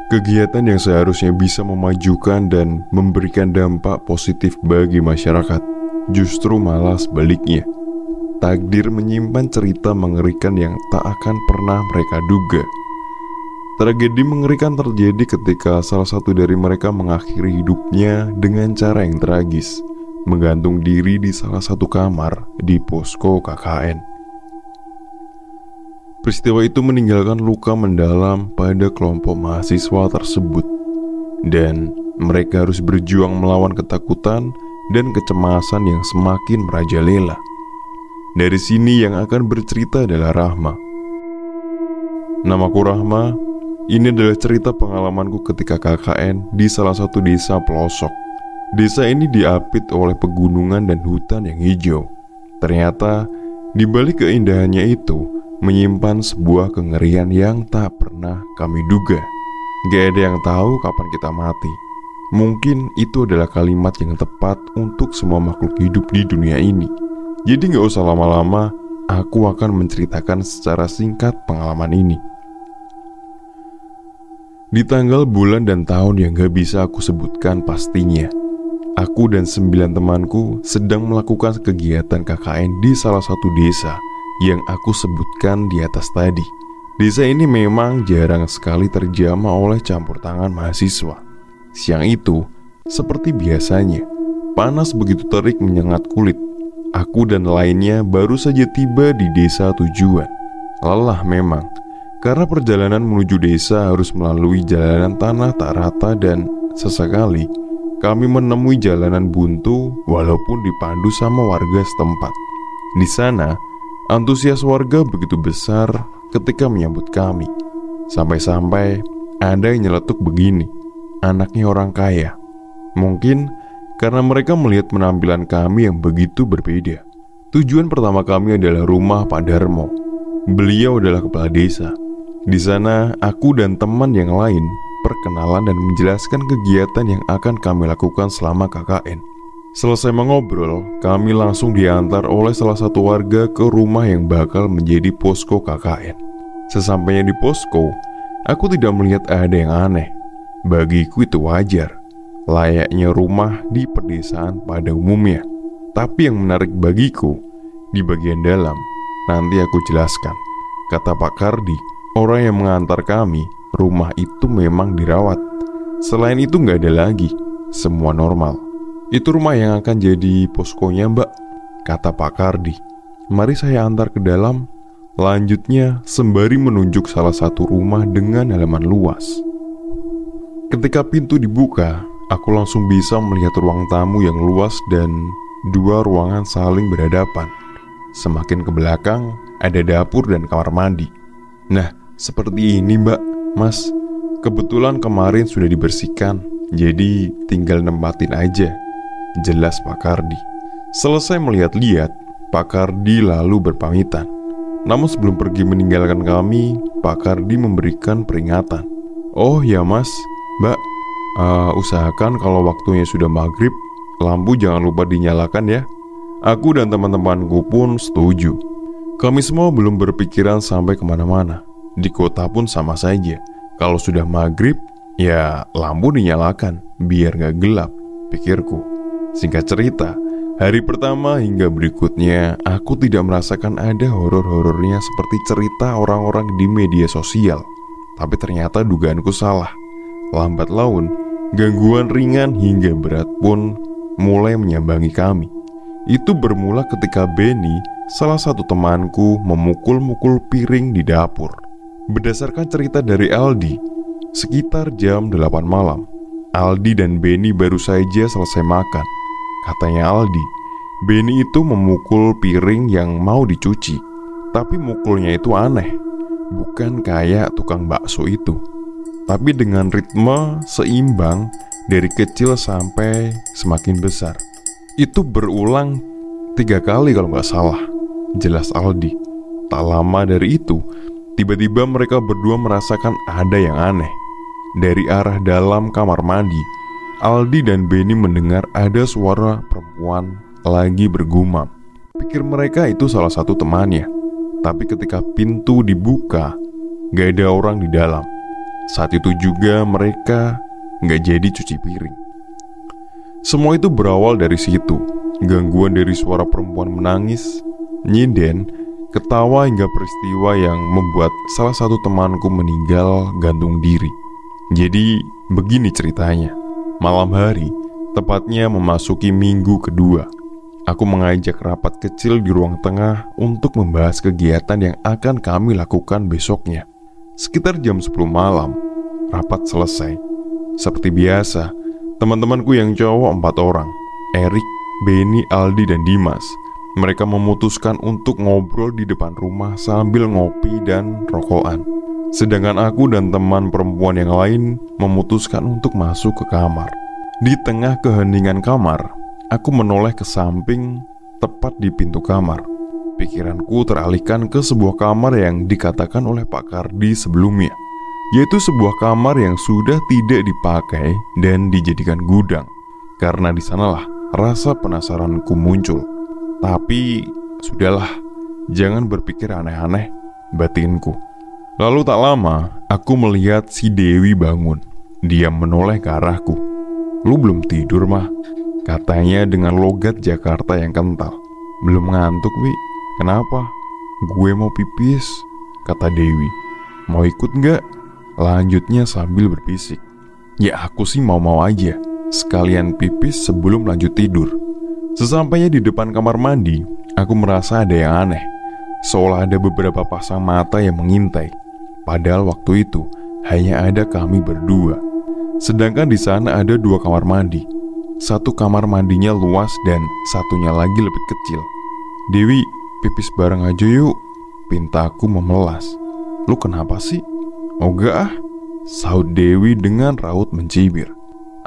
Kegiatan yang seharusnya bisa memajukan dan memberikan dampak positif bagi masyarakat, justru malah sebaliknya. Takdir menyimpan cerita mengerikan yang tak akan pernah mereka duga. Tragedi mengerikan terjadi ketika salah satu dari mereka mengakhiri hidupnya dengan cara yang tragis, menggantung diri di salah satu kamar di posko KKN. Peristiwa itu meninggalkan luka mendalam pada kelompok mahasiswa tersebut, dan mereka harus berjuang melawan ketakutan dan kecemasan yang semakin merajalela. Dari sini yang akan bercerita adalah Rahma. Namaku Rahma. Ini adalah cerita pengalamanku ketika KKN di salah satu desa pelosok. Desa ini diapit oleh pegunungan dan hutan yang hijau. Ternyata di balik keindahannya itu menyimpan sebuah kengerian yang tak pernah kami duga. Gak ada yang tahu kapan kita mati. Mungkin itu adalah kalimat yang tepat untuk semua makhluk hidup di dunia ini. Jadi gak usah lama-lama, aku akan menceritakan secara singkat pengalaman ini. Di tanggal, bulan, dan tahun yang gak bisa aku sebutkan pastinya, aku dan 9 temanku sedang melakukan kegiatan KKN di salah satu desa yang aku sebutkan di atas tadi. Desa ini memang jarang sekali terjamah oleh campur tangan mahasiswa. Siang itu, seperti biasanya, panas begitu terik menyengat kulit. Aku dan lainnya baru saja tiba di desa tujuan. Lelah memang, karena perjalanan menuju desa harus melalui jalanan tanah tak rata dan sesekali kami menemui jalanan buntu walaupun dipandu sama warga setempat. Di sana, antusias warga begitu besar ketika menyambut kami. Sampai-sampai ada yang nyeletuk begini, anaknya orang kaya. Mungkin karena mereka melihat penampilan kami yang begitu berbeda. Tujuan pertama kami adalah rumah Pak Darmo. Beliau adalah kepala desa. Di sana, aku dan teman yang lain perkenalan dan menjelaskan kegiatan yang akan kami lakukan selama KKN. Selesai mengobrol, kami langsung diantar oleh salah satu warga ke rumah yang bakal menjadi posko KKN. Sesampainya di posko, aku tidak melihat ada yang aneh. Bagiku itu wajar, layaknya rumah di pedesaan pada umumnya. Tapi yang menarik bagiku, di bagian dalam, nanti aku jelaskan. Kata Pak Kardi, orang yang mengantar kami, rumah itu memang dirawat. Selain itu gak ada lagi, semua normal. Itu rumah yang akan jadi poskonya, Mbak, kata Pak Kardi. Mari saya antar ke dalam. Lanjutnya sembari menunjuk salah satu rumah dengan halaman luas. Ketika pintu dibuka, aku langsung bisa melihat ruang tamu yang luas dan 2 ruangan saling berhadapan. Semakin ke belakang, ada dapur dan kamar mandi. Nah, seperti ini, Mbak, Mas. Kebetulan kemarin sudah dibersihkan, jadi tinggal nempatin aja, jelas Pak Kardi. Selesai melihat-lihat, Pak Kardi lalu berpamitan. Namun sebelum pergi meninggalkan kami, Pak Kardi memberikan peringatan. Oh ya Mas, Mbak, usahakan kalau waktunya sudah maghrib, lampu jangan lupa dinyalakan ya. Aku dan teman-temanku pun setuju. Kami semua belum berpikiran sampai kemana-mana. Di kota pun sama saja. Kalau sudah maghrib, ya lampu dinyalakan biar gak gelap, pikirku. Singkat cerita, hari pertama hingga berikutnya aku tidak merasakan ada horor-horornya seperti cerita orang-orang di media sosial. Tapi ternyata dugaanku salah. Lambat laun, gangguan ringan hingga berat pun mulai menyambangi kami. Itu bermula ketika Benny, salah satu temanku, memukul-mukul piring di dapur. Berdasarkan cerita dari Aldi, sekitar jam 8 malam, Aldi dan Benny baru saja selesai makan. Katanya Aldi, Benny itu memukul piring yang mau dicuci. Tapi mukulnya itu aneh, bukan kayak tukang bakso itu, tapi dengan ritme seimbang dari kecil sampai semakin besar. Itu berulang 3 kali kalau nggak salah, jelas Aldi. Tak lama dari itu, tiba-tiba mereka berdua merasakan ada yang aneh. Dari arah dalam kamar mandi, Aldi dan Benny mendengar ada suara perempuan lagi bergumam. Pikir mereka itu salah satu temannya. Tapi ketika pintu dibuka, gak ada orang di dalam. Saat itu juga mereka gak jadi cuci piring. Semua itu berawal dari situ. Gangguan dari suara perempuan menangis, nyinden, ketawa hingga peristiwa yang membuat salah satu temanku meninggal gantung diri. Jadi begini ceritanya. Malam hari, tepatnya memasuki minggu kedua, aku mengajak rapat kecil di ruang tengah untuk membahas kegiatan yang akan kami lakukan besoknya. Sekitar jam 10 malam, rapat selesai. Seperti biasa, teman-temanku yang cowok 4 orang, Erik, Benny, Aldi, dan Dimas. Mereka memutuskan untuk ngobrol di depan rumah sambil ngopi dan rokokan. Sedangkan aku dan teman perempuan yang lain memutuskan untuk masuk ke kamar. Di tengah keheningan kamar, aku menoleh ke samping, tepat di pintu kamar. Pikiranku teralihkan ke sebuah kamar yang dikatakan oleh Pak Kardi sebelumnya, yaitu sebuah kamar yang sudah tidak dipakai dan dijadikan gudang. Karena di sanalah rasa penasaranku muncul. Tapi sudahlah, jangan berpikir aneh-aneh, batinku. Lalu tak lama, aku melihat si Dewi bangun. Dia menoleh ke arahku. "Lu belum tidur, mah?" katanya dengan logat Jakarta yang kental. "Belum ngantuk, Wi." "Kenapa?" "Gue mau pipis," kata Dewi. "Mau ikut nggak?" lanjutnya sambil berbisik. Ya aku sih mau-mau aja, sekalian pipis sebelum lanjut tidur. Sesampainya di depan kamar mandi, aku merasa ada yang aneh. Seolah ada beberapa pasang mata yang mengintai. Padahal waktu itu hanya ada kami berdua. Sedangkan di sana ada 2 kamar mandi. Satu kamar mandinya luas dan satunya lagi lebih kecil. "Dewi, pipis bareng aja yuk," pintaku memelas. "Lu kenapa sih?" "Enggak ah," sahut Dewi dengan raut mencibir.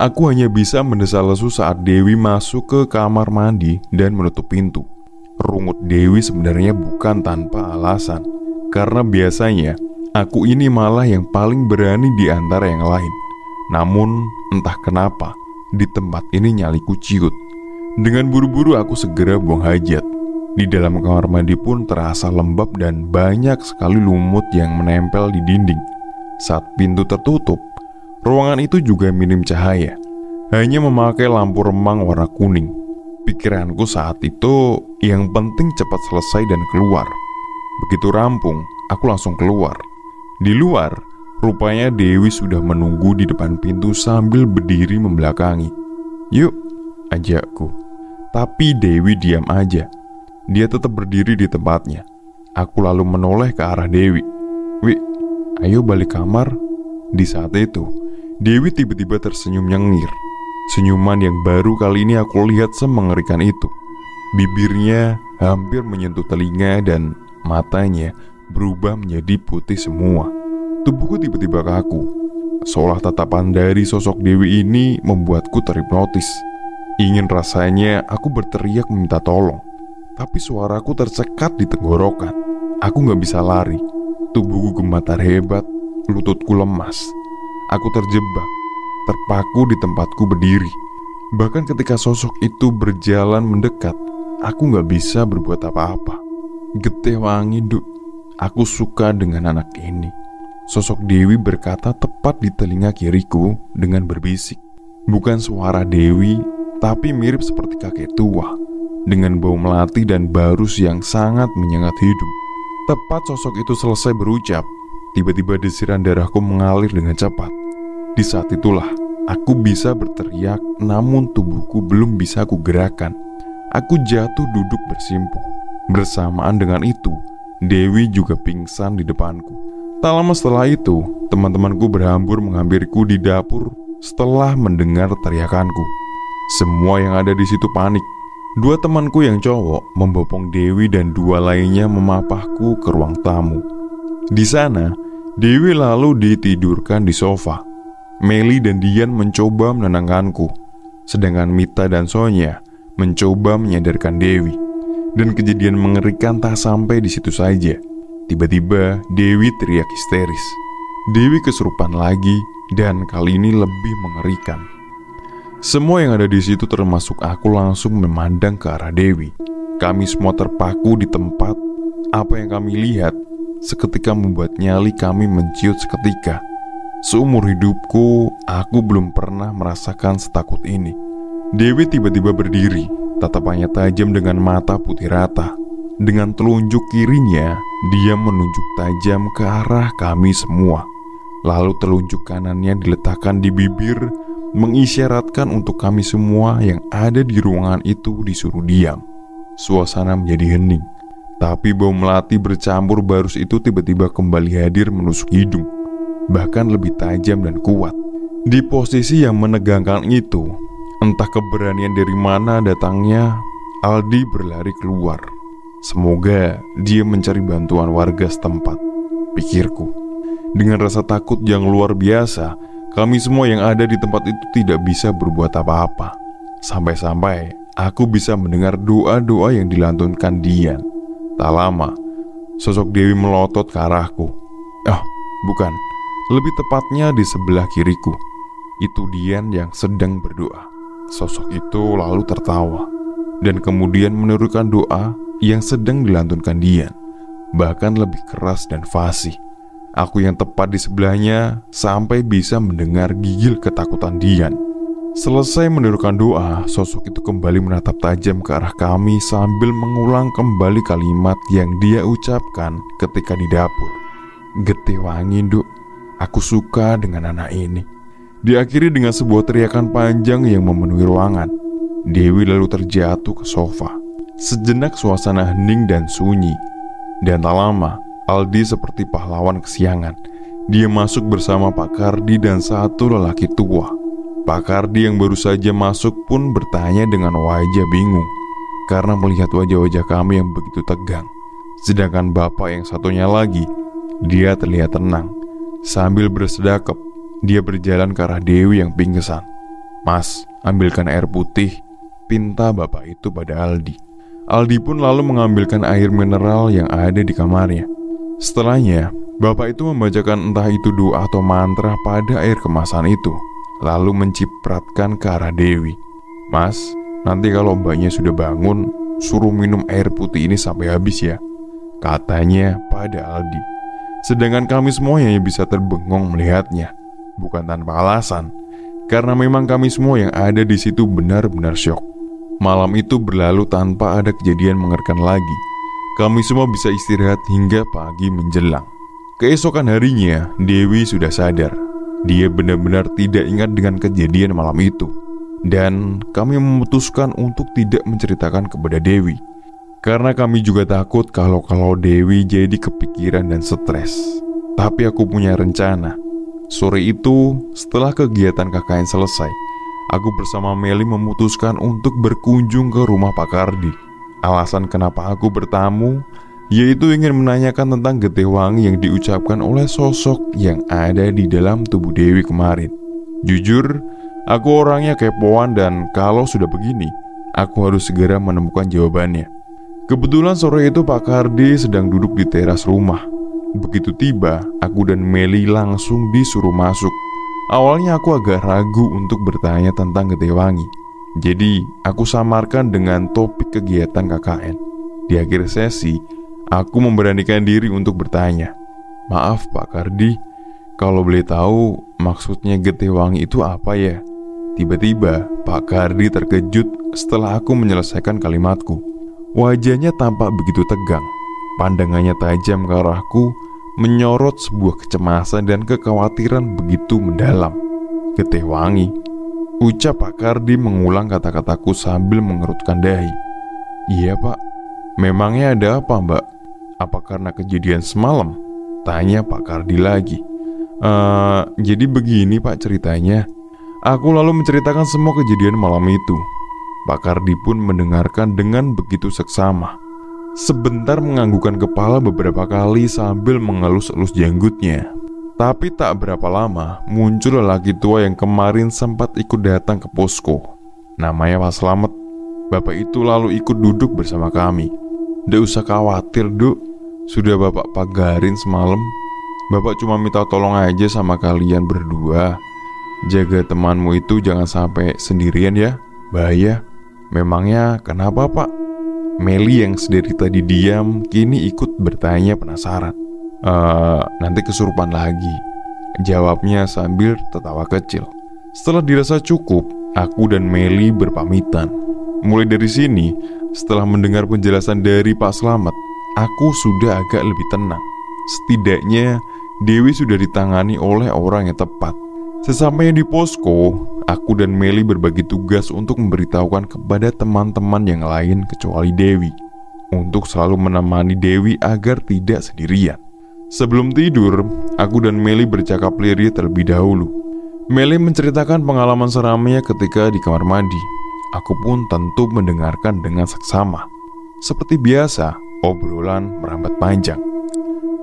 Aku hanya bisa mendesah-lesu saat Dewi masuk ke kamar mandi dan menutup pintu. Rungut Dewi sebenarnya bukan tanpa alasan, karena biasanya aku ini malah yang paling berani di antara yang lain. Namun entah kenapa di tempat ini nyaliku ciut. Dengan buru-buru aku segera buang hajat. Di dalam kamar mandi pun terasa lembab dan banyak sekali lumut yang menempel di dinding. Saat pintu tertutup, ruangan itu juga minim cahaya, hanya memakai lampu remang warna kuning. Pikiranku saat itu yang penting cepat selesai dan keluar. Begitu rampung, aku langsung keluar. Di luar, rupanya Dewi sudah menunggu di depan pintu sambil berdiri membelakangi. "Yuk," ajakku. Tapi Dewi diam aja. Dia tetap berdiri di tempatnya. Aku lalu menoleh ke arah Dewi. "Wi, ayo balik kamar." Di saat itu, Dewi tiba-tiba tersenyum nyengir. Senyuman yang baru kali ini aku lihat semengerikan itu. Bibirnya hampir menyentuh telinga dan matanya berubah menjadi putih semua. Tubuhku tiba-tiba kaku. Seolah tatapan dari sosok Dewi ini membuatku terhipnotis. Ingin rasanya aku berteriak meminta tolong, tapi suaraku tercekat di tenggorokan. Aku gak bisa lari. Tubuhku gemetar hebat, lututku lemas. Aku terjebak, terpaku di tempatku berdiri. Bahkan ketika sosok itu berjalan mendekat, aku gak bisa berbuat apa-apa. "Getih wangi, Duk. Aku suka dengan anak ini," sosok Dewi berkata tepat di telinga kiriku dengan berbisik. Bukan suara Dewi, tapi mirip seperti kakek tua, dengan bau melati dan barus yang sangat menyengat hidung. Tepat sosok itu selesai berucap, tiba-tiba desiran darahku mengalir dengan cepat. Di saat itulah aku bisa berteriak, namun tubuhku belum bisa aku gerakan. Aku jatuh duduk bersimpuh. Bersamaan dengan itu, Dewi juga pingsan di depanku. Tak lama setelah itu, teman-temanku berhambur menghampiriku di dapur setelah mendengar teriakanku. Semua yang ada di situ panik. 2 temanku yang cowok membopong Dewi dan 2 lainnya memapahku ke ruang tamu. Di sana, Dewi lalu ditidurkan di sofa. Meli dan Dian mencoba menenangkanku, sedangkan Mita dan Sonya mencoba menyadarkan Dewi. Dan kejadian mengerikan tak sampai di situ saja. Tiba-tiba Dewi teriak histeris. Dewi kesurupan lagi dan kali ini lebih mengerikan. Semua yang ada di situ termasuk aku langsung memandang ke arah Dewi. Kami semua terpaku di tempat. Apa yang kami lihat seketika membuat nyali kami menciut seketika. Seumur hidupku, aku belum pernah merasakan setakut ini. Dewi tiba-tiba berdiri, tatapannya tajam dengan mata putih rata. Dengan telunjuk kirinya, dia menunjuk tajam ke arah kami semua. Lalu telunjuk kanannya diletakkan di bibir, mengisyaratkan untuk kami semua yang ada di ruangan itu disuruh diam. Suasana menjadi hening, tapi bau melati bercampur barus itu tiba-tiba kembali hadir menusuk hidung, bahkan lebih tajam dan kuat. Di posisi yang menegangkan itu, entah keberanian dari mana datangnya, Aldi berlari keluar. Semoga dia mencari bantuan warga setempat, pikirku. Dengan rasa takut yang luar biasa, kami semua yang ada di tempat itu tidak bisa berbuat apa-apa. Sampai-sampai aku bisa mendengar doa-doa yang dilantunkan Dian. Tak lama, sosok Dewi melotot ke arahku. Bukan, lebih tepatnya di sebelah kiriku. Itu Dian yang sedang berdoa. Sosok itu lalu tertawa dan kemudian menirukan doa yang sedang dilantunkan Dian, bahkan lebih keras dan fasih. Aku yang tepat di sebelahnya sampai bisa mendengar gigil ketakutan Dian. Selesai menirukan doa, sosok itu kembali menatap tajam ke arah kami sambil mengulang kembali kalimat yang dia ucapkan ketika di dapur. "Getih wangi, Nduk. Aku suka dengan anak ini." Diakhiri dengan sebuah teriakan panjang yang memenuhi ruangan. Dewi lalu terjatuh ke sofa. Sejenak suasana hening dan sunyi. Dan tak lama, Aldi seperti pahlawan kesiangan. Dia masuk bersama Pak Kardi dan satu lelaki tua. Pak Kardi yang baru saja masuk pun bertanya dengan wajah bingung karena melihat wajah-wajah kami yang begitu tegang. Sedangkan bapak yang satunya lagi, dia terlihat tenang. Sambil bersedekap, dia berjalan ke arah Dewi yang pingsan. "Mas, ambilkan air putih," pinta bapak itu pada Aldi. Aldi pun lalu mengambilkan air mineral yang ada di kamarnya. Setelahnya, bapak itu membacakan entah itu doa atau mantra pada air kemasan itu, lalu mencipratkan ke arah Dewi. "Mas, nanti kalau mbaknya sudah bangun, suruh minum air putih ini sampai habis ya," katanya pada Aldi. Sedangkan kami semua yang bisa terbengong melihatnya, bukan tanpa alasan, karena memang kami semua yang ada di situ benar-benar syok. Malam itu berlalu tanpa ada kejadian mengerikan lagi. Kami semua bisa istirahat hingga pagi menjelang. Keesokan harinya, Dewi sudah sadar. Dia benar-benar tidak ingat dengan kejadian malam itu. Dan kami memutuskan untuk tidak menceritakan kepada Dewi, karena kami juga takut kalau Dewi jadi kepikiran dan stres. Tapi aku punya rencana. Sore itu, setelah kegiatan KKN selesai, aku bersama Meli memutuskan untuk berkunjung ke rumah Pak Kardi. Alasan kenapa aku bertamu yaitu ingin menanyakan tentang getih wangi yang diucapkan oleh sosok yang ada di dalam tubuh Dewi kemarin. Jujur, aku orangnya kepoan dan kalau sudah begini, aku harus segera menemukan jawabannya. Kebetulan sore itu Pak Kardi sedang duduk di teras rumah. Begitu tiba, aku dan Meli langsung disuruh masuk. Awalnya aku agak ragu untuk bertanya tentang getih wangi. Jadi, aku samarkan dengan topik kegiatan KKN. Di akhir sesi, aku memberanikan diri untuk bertanya, "Maaf Pak Kardi, kalau boleh tahu maksudnya getih wangi itu apa ya?" Tiba-tiba, Pak Kardi terkejut setelah aku menyelesaikan kalimatku. Wajahnya tampak begitu tegang. Pandangannya tajam ke arahku, menyorot sebuah kecemasan dan kekhawatiran begitu mendalam. "Getih wangi," ucap Pak Kardi mengulang kata-kataku sambil mengerutkan dahi. "Iya Pak, memangnya ada apa Mbak? Apa karena kejadian semalam?" tanya Pak Kardi lagi. Jadi begini Pak ceritanya." Aku lalu menceritakan semua kejadian malam itu. Pak Kardi pun mendengarkan dengan begitu seksama. Sebentar menganggukkan kepala beberapa kali sambil mengelus-elus janggutnya. Tapi tak berapa lama muncul lelaki tua yang kemarin sempat ikut datang ke posko. Namanya Pak Slamet. Bapak itu lalu ikut duduk bersama kami. "Nggak usah khawatir Duk, sudah Bapak pagarin semalam. Bapak cuma minta tolong aja sama kalian berdua. Jaga temanmu itu jangan sampai sendirian ya, bahaya." "Memangnya kenapa Pak?" Meli yang sedari tadi diam kini ikut bertanya penasaran. Nanti kesurupan lagi, jawabnya sambil tertawa kecil. Setelah dirasa cukup, aku dan Meli berpamitan. Mulai dari sini, setelah mendengar penjelasan dari Pak Slamet, aku sudah agak lebih tenang. Setidaknya Dewi sudah ditangani oleh orang yang tepat. Sesampainya di posko, aku dan Meli berbagi tugas untuk memberitahukan kepada teman-teman yang lain kecuali Dewi, untuk selalu menemani Dewi agar tidak sendirian. Sebelum tidur, aku dan Meli bercakap lirik terlebih dahulu. Meli menceritakan pengalaman seramnya ketika di kamar mandi. Aku pun tentu mendengarkan dengan seksama. Seperti biasa, obrolan merambat panjang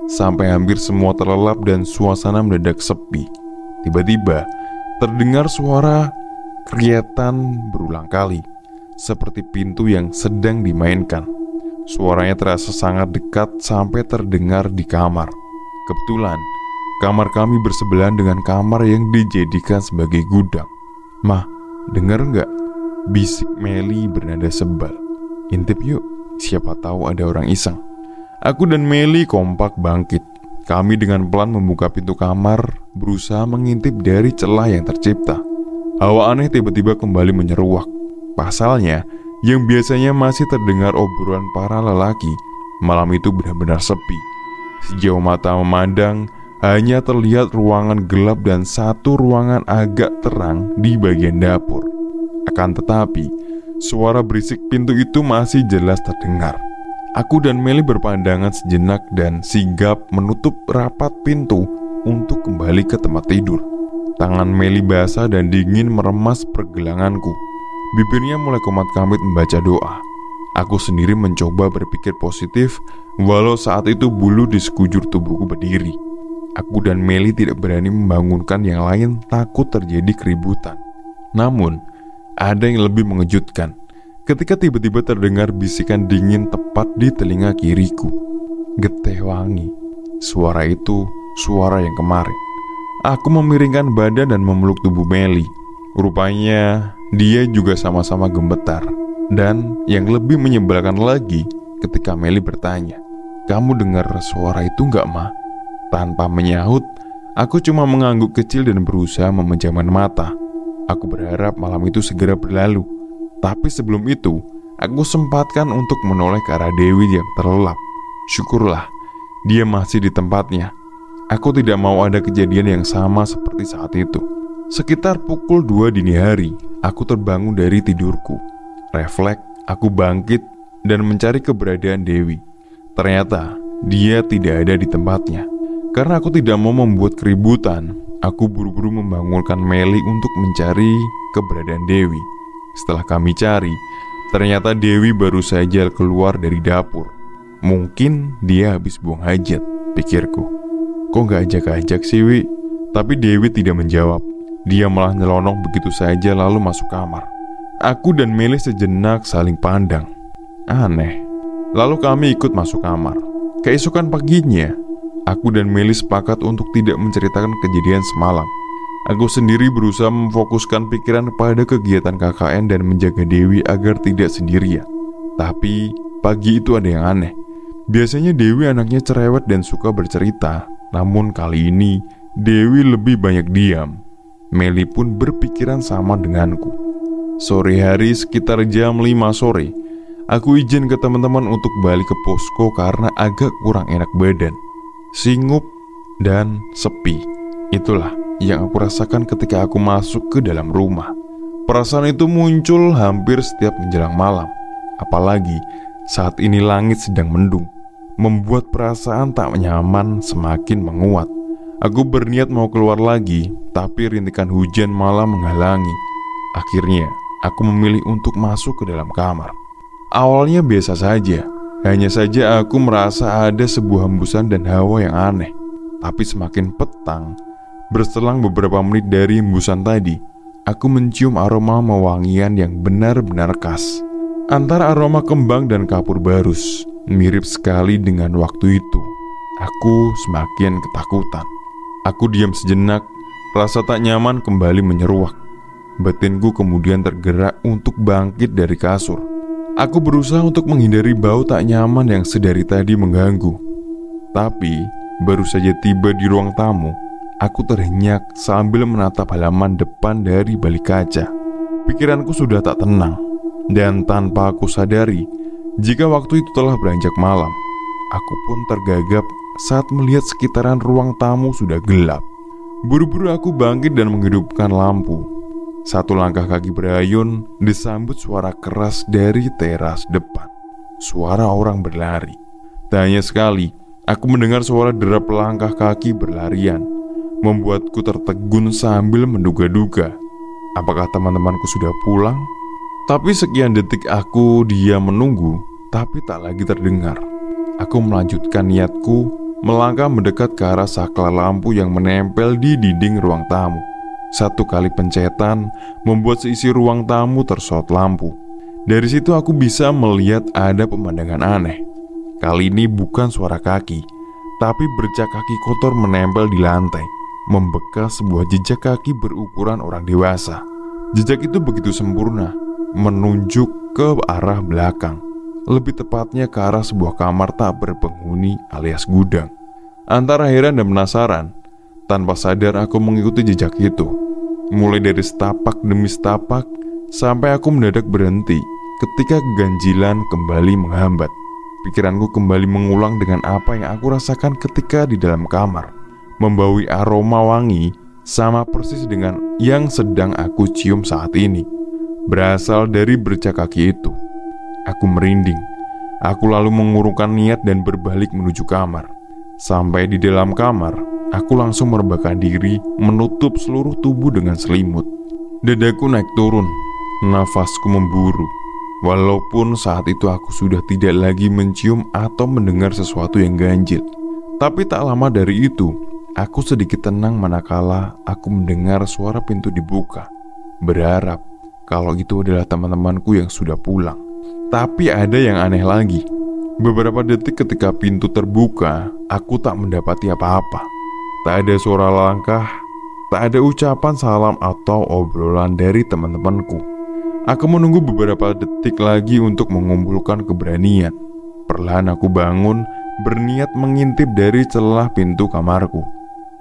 sampai hampir semua terlelap dan suasana mendadak sepi. Tiba-tiba terdengar suara kriatan berulang kali, seperti pintu yang sedang dimainkan. Suaranya terasa sangat dekat sampai terdengar di kamar. Kebetulan kamar kami bersebelahan dengan kamar yang dijadikan sebagai gudang. "Mah, denger nggak?" bisik Meli bernada sebal. "Intip yuk, siapa tahu ada orang iseng." Aku dan Meli kompak bangkit. Kami dengan pelan membuka pintu kamar, berusaha mengintip dari celah yang tercipta. Hawa aneh tiba-tiba kembali menyeruak. Pasalnya, yang biasanya masih terdengar obrolan para lelaki, malam itu benar-benar sepi. Sejauh mata memandang, hanya terlihat ruangan gelap dan satu ruangan agak terang di bagian dapur. Akan tetapi, suara berisik pintu itu masih jelas terdengar. Aku dan Meli berpandangan sejenak dan sigap menutup rapat pintu untuk kembali ke tempat tidur. Tangan Meli basah dan dingin meremas pergelanganku. Bibirnya mulai komat-kamit membaca doa. Aku sendiri mencoba berpikir positif, walau saat itu bulu di sekujur tubuhku berdiri. Aku dan Meli tidak berani membangunkan yang lain, takut terjadi keributan. Namun, ada yang lebih mengejutkan ketika tiba-tiba terdengar bisikan dingin tepat di telinga kiriku. "Geteh wangi." Suara itu suara yang kemarin. Aku memiringkan badan dan memeluk tubuh Meli. Rupanya dia juga sama-sama gemetar. Dan yang lebih menyebalkan lagi ketika Meli bertanya, "Kamu dengar suara itu nggak, Ma?" Tanpa menyahut, aku cuma mengangguk kecil dan berusaha memejamkan mata. Aku berharap malam itu segera berlalu. Tapi sebelum itu, aku sempatkan untuk menoleh ke arah Dewi yang terlelap. Syukurlah, dia masih di tempatnya. Aku tidak mau ada kejadian yang sama seperti saat itu. Sekitar pukul 2 dini hari, aku terbangun dari tidurku. Refleks, aku bangkit dan mencari keberadaan Dewi. Ternyata, dia tidak ada di tempatnya. Karena aku tidak mau membuat keributan, aku buru-buru membangunkan Meli untuk mencari keberadaan Dewi. Setelah kami cari, ternyata Dewi baru saja keluar dari dapur. Mungkin dia habis buang hajat, pikirku. Kok gak ajak-ajak sih, Wi? Tapi Dewi tidak menjawab. Dia malah nyelonong begitu saja lalu masuk kamar. Aku dan Meli sejenak saling pandang. Aneh. Lalu kami ikut masuk kamar. Keesokan paginya, aku dan Meli sepakat untuk tidak menceritakan kejadian semalam. Aku sendiri berusaha memfokuskan pikiran pada kegiatan KKN dan menjaga Dewi agar tidak sendirian. Tapi pagi itu ada yang aneh. Biasanya Dewi anaknya cerewet dan suka bercerita. Namun kali ini Dewi lebih banyak diam. Meli pun berpikiran sama denganku. Sore hari sekitar jam 5 sore, aku izin ke teman-teman untuk balik ke posko karena agak kurang enak badan. Singup dan sepi. Itulah yang aku rasakan ketika aku masuk ke dalam rumah. Perasaan itu muncul hampir setiap menjelang malam. Apalagi saat ini langit sedang mendung, membuat perasaan tak nyaman semakin menguat. Aku berniat mau keluar lagi, tapi rintikan hujan malah menghalangi. Akhirnya, aku memilih untuk masuk ke dalam kamar. Awalnya biasa saja, hanya saja aku merasa ada sebuah hembusan dan hawa yang aneh. Tapi semakin petang, berselang beberapa menit dari hembusan tadi, aku mencium aroma mewangian yang benar-benar khas. Antara aroma kembang dan kapur barus, mirip sekali dengan waktu itu. Aku semakin ketakutan. Aku diam sejenak, rasa tak nyaman kembali menyeruak. Batinku kemudian tergerak untuk bangkit dari kasur. Aku berusaha untuk menghindari bau tak nyaman yang sedari tadi mengganggu. Tapi, baru saja tiba di ruang tamu, aku terhenyak sambil menatap halaman depan dari balik kaca. Pikiranku sudah tak tenang, dan tanpa aku sadari, jika waktu itu telah beranjak malam, aku pun tergagap saat melihat sekitaran ruang tamu sudah gelap. Buru-buru aku bangkit dan menghidupkan lampu. Satu langkah kaki berayun disambut suara keras dari teras depan. Suara orang berlari. Tak hanya sekali, aku mendengar suara derap langkah kaki berlarian, membuatku tertegun sambil menduga-duga, apakah teman-temanku sudah pulang? Tapi sekian detik aku diam menunggu, tapi tak lagi terdengar. Aku melanjutkan niatku, melangkah mendekat ke arah saklar lampu yang menempel di dinding ruang tamu. Satu kali pencetan membuat seisi ruang tamu tersorot lampu. Dari situ aku bisa melihat ada pemandangan aneh. Kali ini bukan suara kaki, tapi bercak kaki kotor menempel di lantai, membekas sebuah jejak kaki berukuran orang dewasa. Jejak itu begitu sempurna, menunjuk ke arah belakang, lebih tepatnya ke arah sebuah kamar tak berpenghuni alias gudang. Antara heran dan penasaran, tanpa sadar aku mengikuti jejak itu, mulai dari setapak demi setapak, sampai aku mendadak berhenti ketika keganjilan kembali menghambat. Pikiranku kembali mengulang dengan apa yang aku rasakan ketika di dalam kamar, membaui aroma wangi sama persis dengan yang sedang aku cium saat ini, berasal dari bercak kaki itu. Aku merinding. Aku lalu mengurungkan niat dan berbalik menuju kamar. Sampai di dalam kamar, aku langsung merebahkan diri, menutup seluruh tubuh dengan selimut. Dadaku naik turun, nafasku memburu. Walaupun saat itu aku sudah tidak lagi mencium atau mendengar sesuatu yang ganjil. Tapi tak lama dari itu, aku sedikit tenang manakala aku mendengar suara pintu dibuka. Berharap kalau itu adalah teman-temanku yang sudah pulang. Tapi ada yang aneh lagi. Beberapa detik ketika pintu terbuka, aku tak mendapati apa-apa. Tak ada suara langkah, tak ada ucapan salam atau obrolan dari teman-temanku. Aku menunggu beberapa detik lagi untuk mengumpulkan keberanian. Perlahan aku bangun, berniat mengintip dari celah pintu kamarku.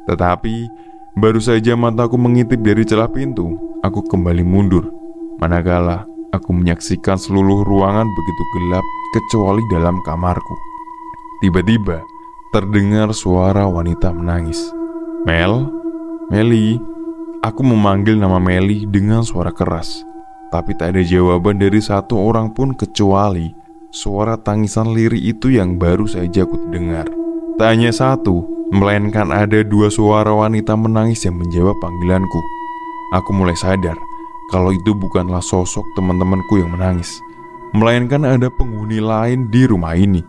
Tetapi, baru saja mataku mengintip dari celah pintu, aku kembali mundur. Manakala aku menyaksikan seluruh ruangan begitu gelap kecuali dalam kamarku. Tiba-tiba terdengar suara wanita menangis. Meli. Aku memanggil nama Meli dengan suara keras, tapi tak ada jawaban dari satu orang pun kecuali suara tangisan lirih itu yang baru saja aku dengar. Tak hanya satu, melainkan ada dua suara wanita menangis yang menjawab panggilanku. Aku mulai sadar kalau itu bukanlah sosok teman-temanku yang menangis, melainkan ada penghuni lain di rumah ini.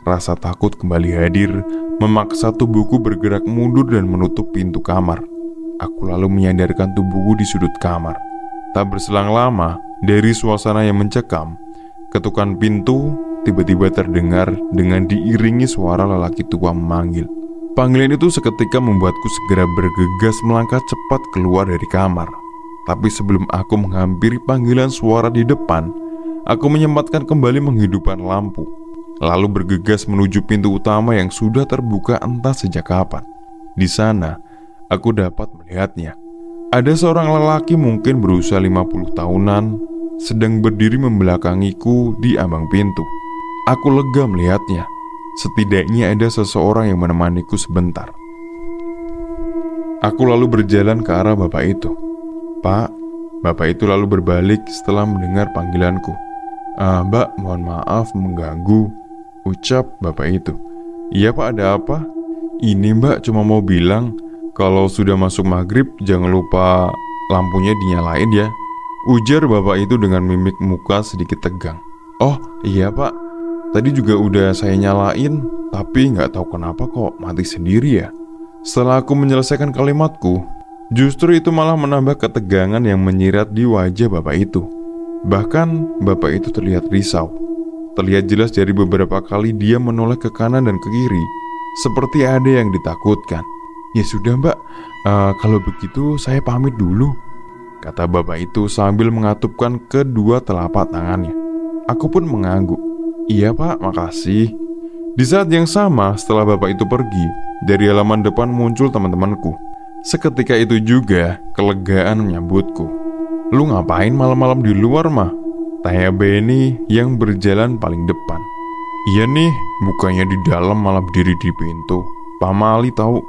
Rasa takut kembali hadir, memaksa tubuhku bergerak mundur dan menutup pintu kamar. Aku lalu menyandarkan tubuhku di sudut kamar. Tak berselang lama, dari suasana yang mencekam, ketukan pintu tiba-tiba terdengar dengan diiringi suara lelaki tua memanggil. Panggilan itu seketika membuatku segera bergegas melangkah cepat keluar dari kamar. Tapi sebelum aku menghampiri panggilan suara di depan, aku menyempatkan kembali menghidupkan lampu, lalu bergegas menuju pintu utama yang sudah terbuka entah sejak kapan. Di sana, aku dapat melihatnya. Ada seorang lelaki mungkin berusia 50 tahunan, sedang berdiri membelakangiku di ambang pintu. Aku lega melihatnya. Setidaknya ada seseorang yang menemaniku sebentar. Aku lalu berjalan ke arah bapak itu. Pak, bapak itu lalu berbalik setelah mendengar panggilanku. Mbak, mohon maaf mengganggu, ucap bapak itu. Iya pak, ada apa? Ini mbak cuma mau bilang, kalau sudah masuk maghrib jangan lupa lampunya dinyalain ya, ujar bapak itu dengan mimik muka sedikit tegang. Oh iya pak, tadi juga udah saya nyalain, tapi nggak tahu kenapa kok mati sendiri ya. Setelah aku menyelesaikan kalimatku, justru itu malah menambah ketegangan yang menyirat di wajah bapak itu. Bahkan bapak itu terlihat risau. Terlihat jelas dari beberapa kali dia menoleh ke kanan dan ke kiri, seperti ada yang ditakutkan. Ya sudah mbak, kalau begitu saya pamit dulu, kata bapak itu sambil mengatupkan kedua telapak tangannya. Aku pun mengangguk. Iya pak, makasih. Di saat yang sama setelah bapak itu pergi, dari halaman depan muncul teman-temanku. Seketika itu juga kelegaan menyambutku. Lu ngapain malam-malam di luar mah? Tanya Benny yang berjalan paling depan. Iya nih, bukannya di dalam malah berdiri di pintu. Pamali tahu.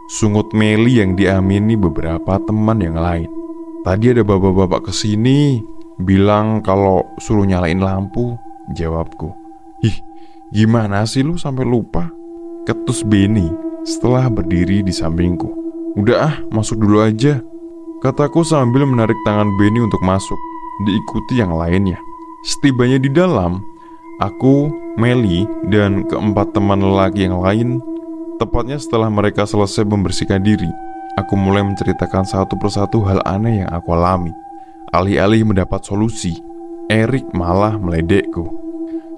Sungut Meli yang diamini beberapa teman yang lain. Tadi ada bapak-bapak kesini, bilang kalau suruh nyalain lampu. Jawabku. Ih, gimana sih lu sampai lupa? Ketus Benny setelah berdiri di sampingku. Udah ah, masuk dulu aja, kataku sambil menarik tangan Benny untuk masuk, diikuti yang lainnya. Setibanya di dalam, aku, Meli, dan keempat teman lelaki yang lain, tepatnya setelah mereka selesai membersihkan diri, aku mulai menceritakan satu persatu hal aneh yang aku alami. Alih-alih mendapat solusi, Erik malah meledekku.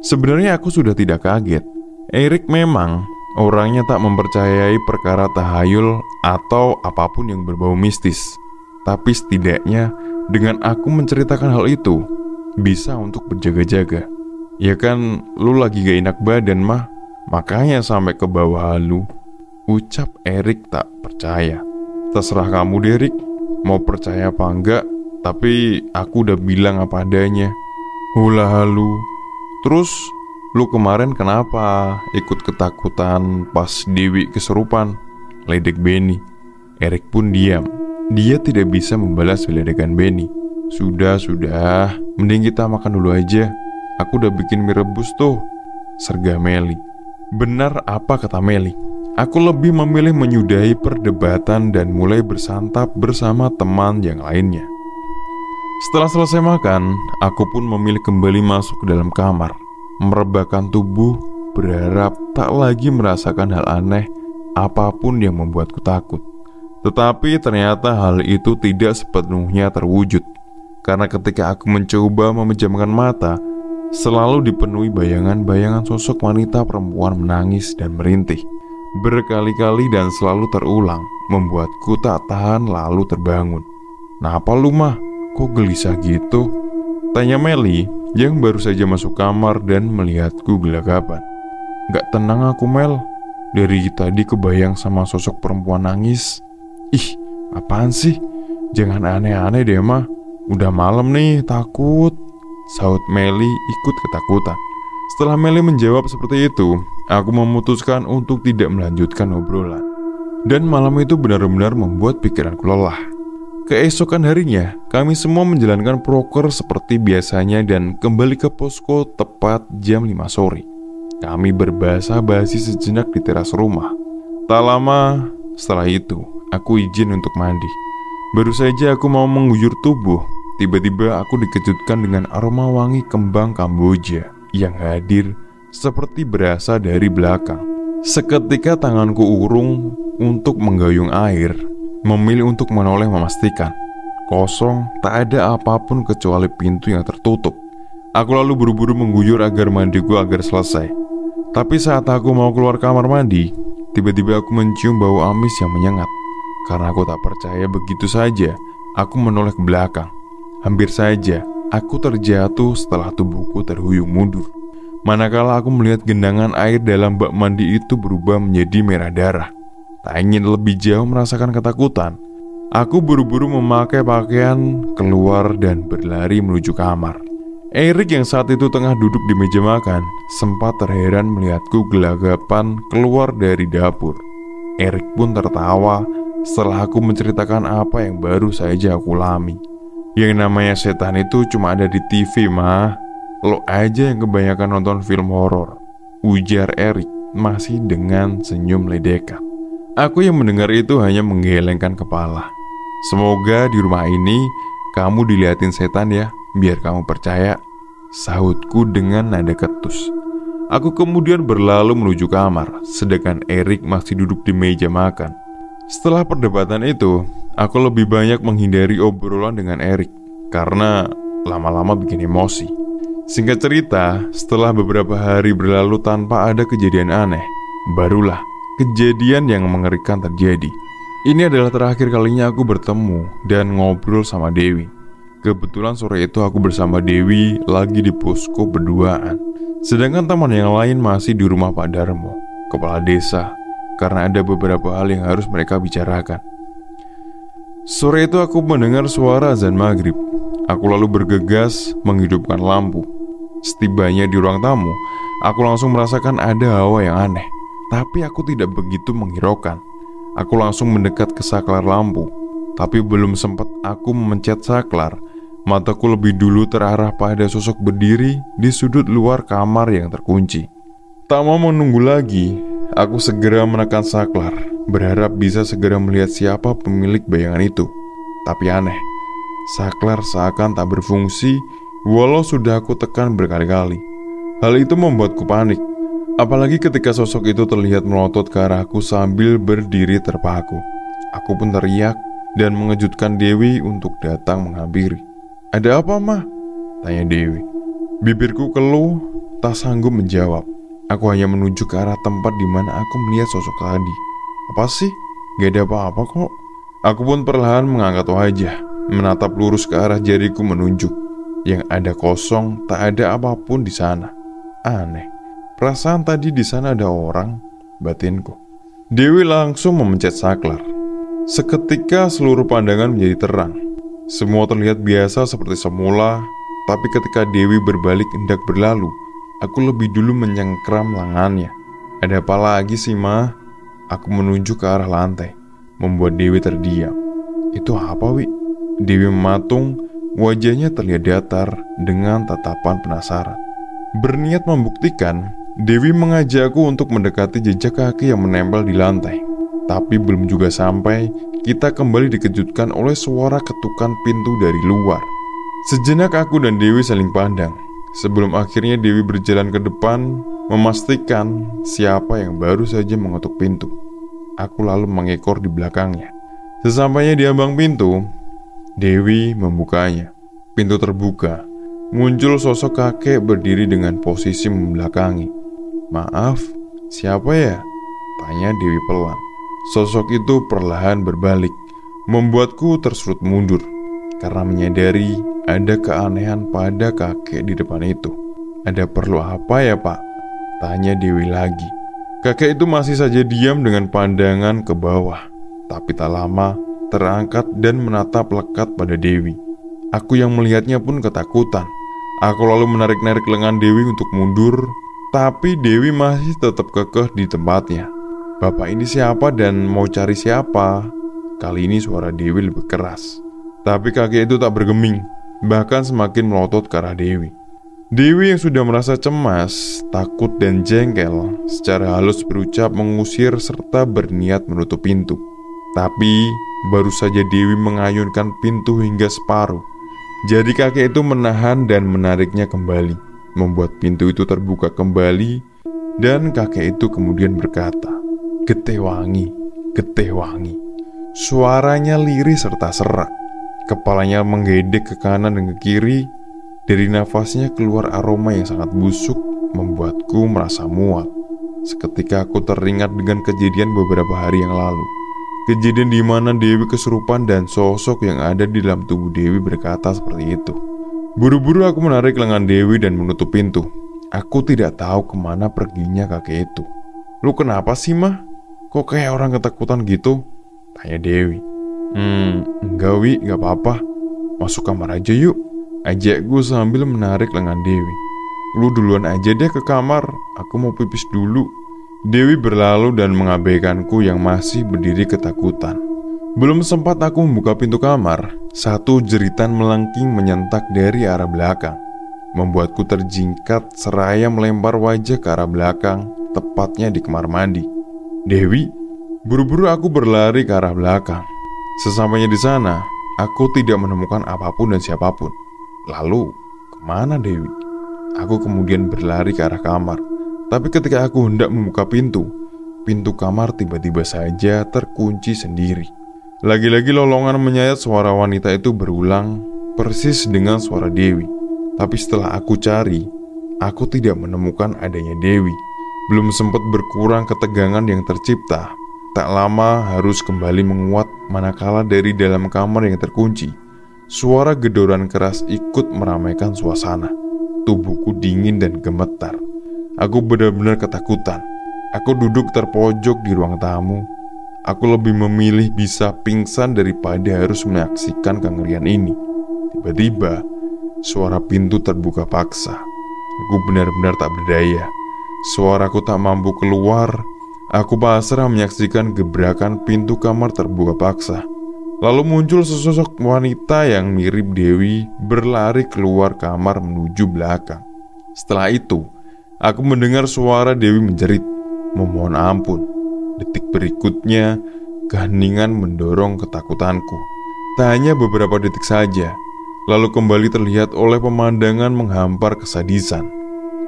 Sebenarnya aku sudah tidak kaget. Erik memang orangnya tak mempercayai perkara tahayul atau apapun yang berbau mistis. Tapi setidaknya dengan aku menceritakan hal itu, bisa untuk berjaga-jaga. Ya kan, lu lagi gak enak badan mah, makanya sampai ke bawah halu. Ucap Erik tak percaya. Terserah kamu Derek, mau percaya apa enggak, tapi aku udah bilang apa adanya. Hula halu. Terus, lu kemarin kenapa ikut ketakutan pas Dewi kesurupan? Ledek Benny. Erik pun diam. Dia tidak bisa membalas ledekan Benny. Sudah, mending kita makan dulu aja. Aku udah bikin mie rebus tuh, serga Meli. Benar apa kata Meli. Aku lebih memilih menyudahi perdebatan dan mulai bersantap bersama teman yang lainnya. Setelah selesai makan, aku pun memilih kembali masuk ke dalam kamar, merebahkan tubuh, berharap tak lagi merasakan hal aneh apapun yang membuatku takut. Tetapi ternyata hal itu tidak sepenuhnya terwujud, karena ketika aku mencoba memejamkan mata, selalu dipenuhi bayangan-bayangan sosok wanita perempuan menangis dan merintih. Berkali-kali dan selalu terulang, membuatku tak tahan lalu terbangun. Napa lu mah? Kok gelisah gitu? Tanya Meli yang baru saja masuk kamar dan melihatku gelagapan. Gak tenang aku Mel. Dari tadi kebayang sama sosok perempuan nangis. Ih, apaan sih? Jangan aneh-aneh deh mah. Udah malam nih, takut. Saut Meli ikut ketakutan. Setelah Meli menjawab seperti itu, aku memutuskan untuk tidak melanjutkan obrolan. Dan malam itu benar-benar membuat pikiranku lelah. Keesokan harinya, kami semua menjalankan proker seperti biasanya dan kembali ke posko tepat jam 5 sore. Kami berbahasa-basi sejenak di teras rumah. Tak lama setelah itu, aku izin untuk mandi. Baru saja aku mau mengguyur tubuh, tiba-tiba aku dikejutkan dengan aroma wangi kembang Kamboja yang hadir seperti berasal dari belakang. Seketika tanganku urung untuk menggayung air, memilih untuk menoleh memastikan kosong, tak ada apapun kecuali pintu yang tertutup. Aku lalu buru-buru mengguyur agar mandiku agar selesai. Tapi saat aku mau keluar kamar mandi, tiba-tiba aku mencium bau amis yang menyengat. Karena aku tak percaya begitu saja, aku menoleh ke belakang. Hampir saja aku terjatuh setelah tubuhku terhuyung mundur. Manakala aku melihat genangan air dalam bak mandi itu berubah menjadi merah darah. Tak ingin lebih jauh merasakan ketakutan, aku buru-buru memakai pakaian, keluar dan berlari menuju kamar. Erik yang saat itu tengah duduk di meja makan sempat terheran melihatku gelagapan keluar dari dapur. Erik pun tertawa setelah aku menceritakan apa yang baru saja aku alami. Yang namanya setan itu cuma ada di TV mah. Lo aja yang kebanyakan nonton film horor, ujar Erik masih dengan senyum ledekan. Aku yang mendengar itu hanya menggelengkan kepala. Semoga di rumah ini kamu dilihatin setan ya, biar kamu percaya, sahutku dengan nada ketus. Aku kemudian berlalu menuju kamar, sedangkan Erik masih duduk di meja makan. Setelah perdebatan itu, aku lebih banyak menghindari obrolan dengan Erik, karena lama-lama bikin emosi. Singkat cerita, setelah beberapa hari berlalu tanpa ada kejadian aneh, barulah kejadian yang mengerikan terjadi. Ini adalah terakhir kalinya aku bertemu dan ngobrol sama Dewi. Kebetulan sore itu aku bersama Dewi lagi di posko berduaan. Sedangkan teman yang lain masih di rumah Pak Darmo, kepala desa, karena ada beberapa hal yang harus mereka bicarakan. Sore itu aku mendengar suara azan maghrib. Aku lalu bergegas menghidupkan lampu. Setibanya di ruang tamu, aku langsung merasakan ada hawa yang aneh. Tapi aku tidak begitu menghiraukan. Aku langsung mendekat ke saklar lampu. Tapi belum sempat aku memencet saklar, mataku lebih dulu terarah pada sosok berdiri di sudut luar kamar yang terkunci. Tak mau menunggu lagi, aku segera menekan saklar, berharap bisa segera melihat siapa pemilik bayangan itu. Tapi aneh, saklar seakan tak berfungsi walau sudah aku tekan berkali-kali. Hal itu membuatku panik, apalagi ketika sosok itu terlihat melotot ke arahku sambil berdiri terpaku. Aku pun teriak dan mengejutkan Dewi untuk datang menghampiri. "Ada apa, Mah?" tanya Dewi. Bibirku keluh, tak sanggup menjawab. Aku hanya menuju ke arah tempat di mana aku melihat sosok tadi. "Apa sih? Gak ada apa-apa kok." Aku pun perlahan mengangkat wajah, menatap lurus ke arah jariku menunjuk. Yang ada kosong, tak ada apapun di sana. Aneh, perasaan tadi di sana ada orang, batinku. Dewi langsung memencet saklar. Seketika seluruh pandangan menjadi terang. Semua terlihat biasa seperti semula, tapi ketika Dewi berbalik hendak berlalu, aku lebih dulu menyengkram lengannya. "Ada apa lagi sih, Ma?" Aku menuju ke arah lantai, membuat Dewi terdiam. "Itu apa, Wi?" Dewi mematung, wajahnya terlihat datar dengan tatapan penasaran. Berniat membuktikan, Dewi mengajakku untuk mendekati jejak kaki yang menempel di lantai. Tapi belum juga sampai, kita kembali dikejutkan oleh suara ketukan pintu dari luar. Sejenak aku dan Dewi saling pandang, sebelum akhirnya Dewi berjalan ke depan, memastikan siapa yang baru saja mengetuk pintu. Aku lalu mengekor di belakangnya. Sesampainya di ambang pintu, Dewi membukanya. Pintu terbuka. Muncul sosok kakek berdiri dengan posisi membelakangi. "Maaf, siapa ya?" tanya Dewi pelan. Sosok itu perlahan berbalik, membuatku terserut mundur karena menyadari ada keanehan pada kakek di depan itu. "Ada perlu apa ya, Pak?" tanya Dewi lagi. Kakek itu masih saja diam dengan pandangan ke bawah, tapi tak lama terangkat dan menatap lekat pada Dewi. Aku yang melihatnya pun ketakutan. Aku lalu menarik-narik lengan Dewi untuk mundur, tapi Dewi masih tetap kekeh di tempatnya. "Bapak ini siapa dan mau cari siapa?" Kali ini suara Dewi lebih keras. Tapi kakek itu tak bergeming, bahkan semakin melotot ke arah Dewi. Dewi yang sudah merasa cemas, takut dan jengkel, secara halus berucap mengusir serta berniat menutup pintu. Tapi baru saja Dewi mengayunkan pintu hingga separuh, jadi kakek itu menahan dan menariknya kembali, membuat pintu itu terbuka kembali. Dan kakek itu kemudian berkata, "Getih wangi, getih wangi." Suaranya lirih serta serak. Kepalanya menggedek ke kanan dan ke kiri. Dari nafasnya keluar aroma yang sangat busuk, membuatku merasa mual. Seketika aku teringat dengan kejadian beberapa hari yang lalu. Kejadian di mana Dewi kesurupan dan sosok yang ada di dalam tubuh Dewi berkata seperti itu. Buru-buru aku menarik lengan Dewi dan menutup pintu. Aku tidak tahu kemana perginya kakek itu. "Lu kenapa sih, Mah? Kok kayak orang ketakutan gitu?" tanya Dewi. Enggak, Wi, gak apa-apa. Masuk kamar aja yuk," ajakku sambil menarik lengan Dewi. "Lu duluan aja deh ke kamar, aku mau pipis dulu." Dewi berlalu dan mengabaikanku yang masih berdiri ketakutan. Belum sempat aku membuka pintu kamar, satu jeritan melengking menyentak dari arah belakang, membuatku terjingkat seraya melempar wajah ke arah belakang, tepatnya di kamar mandi. "Dewi!" Buru-buru aku berlari ke arah belakang. Sesampainya di sana, aku tidak menemukan apapun dan siapapun. Lalu, kemana Dewi? Aku kemudian berlari ke arah kamar. Tapi ketika aku hendak membuka pintu kamar tiba-tiba saja terkunci sendiri. Lagi-lagi lolongan menyayat suara wanita itu berulang, persis dengan suara Dewi. Tapi setelah aku cari, aku tidak menemukan adanya Dewi. Belum sempat berkurang ketegangan yang tercipta, tak lama harus kembali menguat manakala dari dalam kamar yang terkunci, Suara gedoran keras ikut meramaikan suasana. Tubuhku dingin dan gemetar. Aku benar-benar ketakutan. Aku duduk terpojok di ruang tamu. Aku lebih memilih bisa pingsan daripada harus menyaksikan kengerian ini. Tiba-tiba, suara pintu terbuka paksa. Aku benar-benar tak berdaya. Suaraku tak mampu keluar. Aku pasrah menyaksikan gebrakan pintu kamar terbuka paksa. Lalu muncul sesosok wanita yang mirip Dewi berlari keluar kamar menuju belakang. Setelah itu, aku mendengar suara Dewi menjerit, memohon ampun. Detik berikutnya, keheningan mendorong ketakutanku. Tak hanya beberapa detik saja, lalu kembali terlihat oleh pemandangan menghampar kesadisan,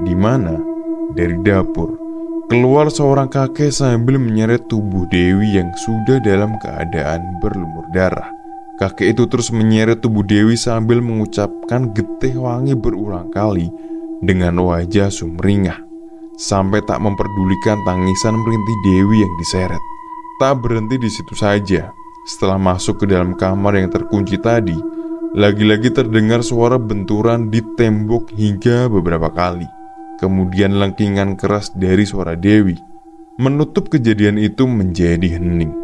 di mana dari dapur keluar seorang kakek sambil menyeret tubuh Dewi yang sudah dalam keadaan berlumur darah. Kakek itu terus menyeret tubuh Dewi sambil mengucapkan getih wangi berulang kali dengan wajah sumringah, sampai tak memperdulikan tangisan merintih Dewi yang diseret. Tak berhenti di situ saja. Setelah masuk ke dalam kamar yang terkunci tadi, lagi-lagi terdengar suara benturan di tembok hingga beberapa kali. Kemudian lengkingan keras dari suara Dewi menutup kejadian itu menjadi hening.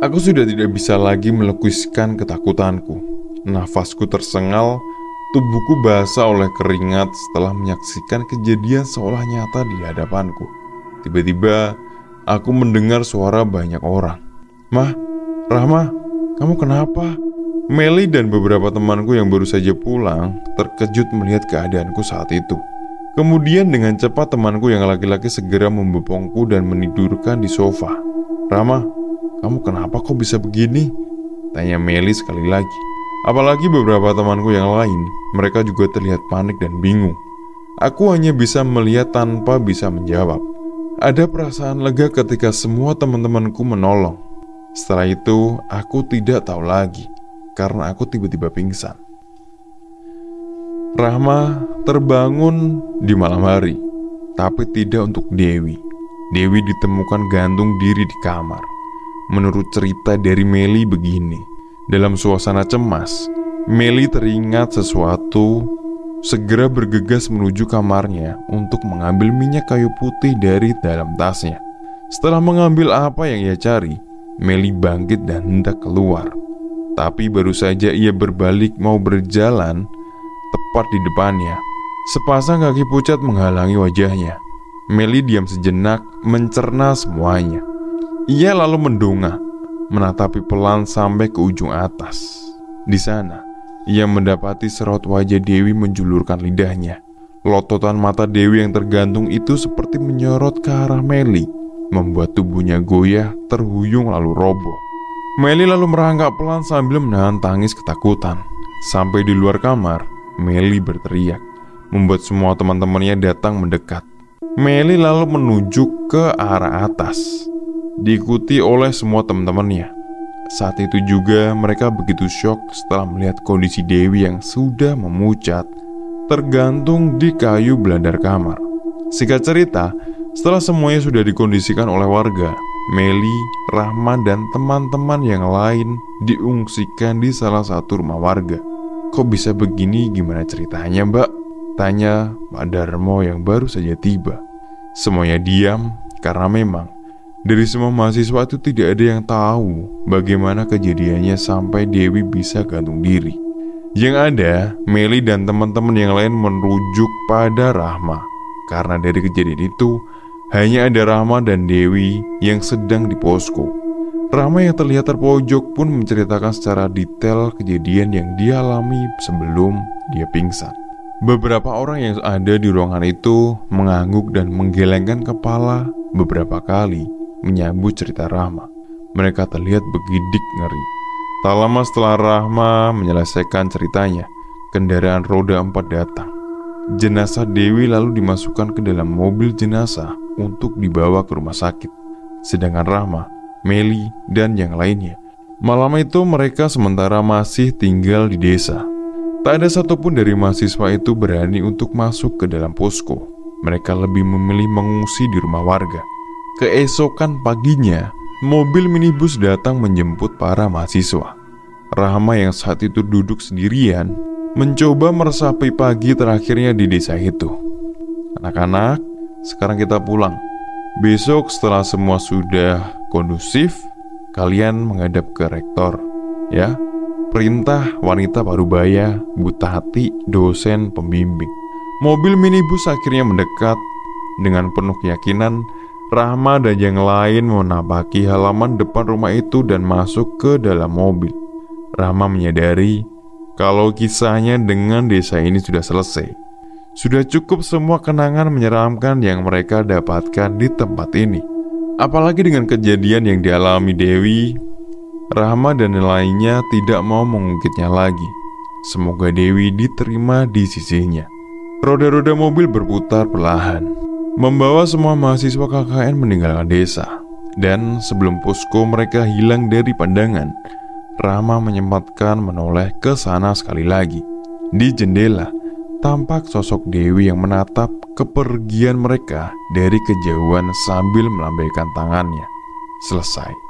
Aku sudah tidak bisa lagi melukiskan ketakutanku. Nafasku tersengal, tubuhku basah oleh keringat setelah menyaksikan kejadian seolah nyata di hadapanku. Tiba-tiba, aku mendengar suara banyak orang. "Mah, Rahma, kamu kenapa?" Meli dan beberapa temanku yang baru saja pulang terkejut melihat keadaanku saat itu. Kemudian dengan cepat temanku yang laki-laki segera membopongku dan menidurkan di sofa. "Rama, kamu kenapa kok bisa begini?" tanya Meli sekali lagi. Apalagi beberapa temanku yang lain, mereka juga terlihat panik dan bingung. Aku hanya bisa melihat tanpa bisa menjawab. Ada perasaan lega ketika semua teman-temanku menolong. Setelah itu, aku tidak tahu lagi, karena aku tiba-tiba pingsan. Rahma terbangun di malam hari, tapi tidak untuk Dewi. Dewi ditemukan gantung diri di kamar. Menurut cerita dari Meli begini, dalam suasana cemas, Meli teringat sesuatu, segera bergegas menuju kamarnya untuk mengambil minyak kayu putih dari dalam tasnya. Setelah mengambil apa yang ia cari, Meli bangkit dan hendak keluar. Tapi baru saja ia berbalik mau berjalan, tepat di depannya sepasang kaki pucat menghalangi wajahnya. Meli diam sejenak mencerna semuanya. Ia lalu mendongak, menatapi pelan sampai ke ujung atas. Di sana, ia mendapati seraut wajah Dewi menjulurkan lidahnya. Lototan mata Dewi yang tergantung itu seperti menyorot ke arah Meli, membuat tubuhnya goyah, terhuyung lalu roboh. Meli lalu merangkak pelan sambil menahan tangis ketakutan. Sampai di luar kamar, Meli berteriak, membuat semua teman-temannya datang mendekat. Meli lalu menuju ke arah atas, diikuti oleh semua teman-temannya. Saat itu juga mereka begitu syok setelah melihat kondisi Dewi yang sudah memucat, tergantung di kayu belandar kamar. Singkat cerita, setelah semuanya sudah dikondisikan oleh warga, Meli, Rahma, dan teman-teman yang lain diungsikan di salah satu rumah warga. "Kok bisa begini, gimana ceritanya, Mbak?" tanya Pak Darmo yang baru saja tiba. Semuanya diam karena memang dari semua mahasiswa itu tidak ada yang tahu bagaimana kejadiannya sampai Dewi bisa gantung diri. Yang ada, Meli dan teman-teman yang lain merujuk pada Rahma, karena dari kejadian itu hanya ada Rahma dan Dewi yang sedang di posko. Rahma yang terlihat terpojok pun menceritakan secara detail kejadian yang dia alami sebelum dia pingsan. Beberapa orang yang ada di ruangan itu mengangguk dan menggelengkan kepala beberapa kali menyambut cerita Rahma. Mereka terlihat begidik ngeri. Tak lama setelah Rahma menyelesaikan ceritanya, kendaraan roda 4 datang. Jenazah Dewi lalu dimasukkan ke dalam mobil jenazah untuk dibawa ke rumah sakit. Sedangkan Rahma, Meli, dan yang lainnya, malam itu mereka sementara masih tinggal di desa. Tak ada satupun dari mahasiswa itu berani untuk masuk ke dalam posko. Mereka lebih memilih mengungsi di rumah warga. Keesokan paginya, mobil minibus datang menjemput para mahasiswa. Rahma yang saat itu duduk sendirian mencoba meresapi pagi terakhirnya di desa itu. Anak-anak, sekarang kita pulang. Besok setelah semua sudah kondusif, kalian menghadap ke rektor, ya. Perintah wanita parubaya, buta hati, dosen, pembimbing. Mobil minibus akhirnya mendekat. Dengan penuh keyakinan, Rahma dan yang lain menapaki halaman depan rumah itu dan masuk ke dalam mobil. Rahma menyadari kalau kisahnya dengan desa ini sudah selesai. Sudah cukup semua kenangan menyeramkan yang mereka dapatkan di tempat ini. Apalagi dengan kejadian yang dialami Dewi, Rahma dan lainnya tidak mau mengungkitnya lagi. Semoga Dewi diterima di sisinya. Roda-roda mobil berputar perlahan, membawa semua mahasiswa KKN meninggalkan desa. Dan sebelum posko mereka hilang dari pandangan, Rahma menyempatkan menoleh ke sana sekali lagi. Di jendela, tampak sosok Dewi yang menatap kepergian mereka dari kejauhan sambil melambaikan tangannya. Selesai.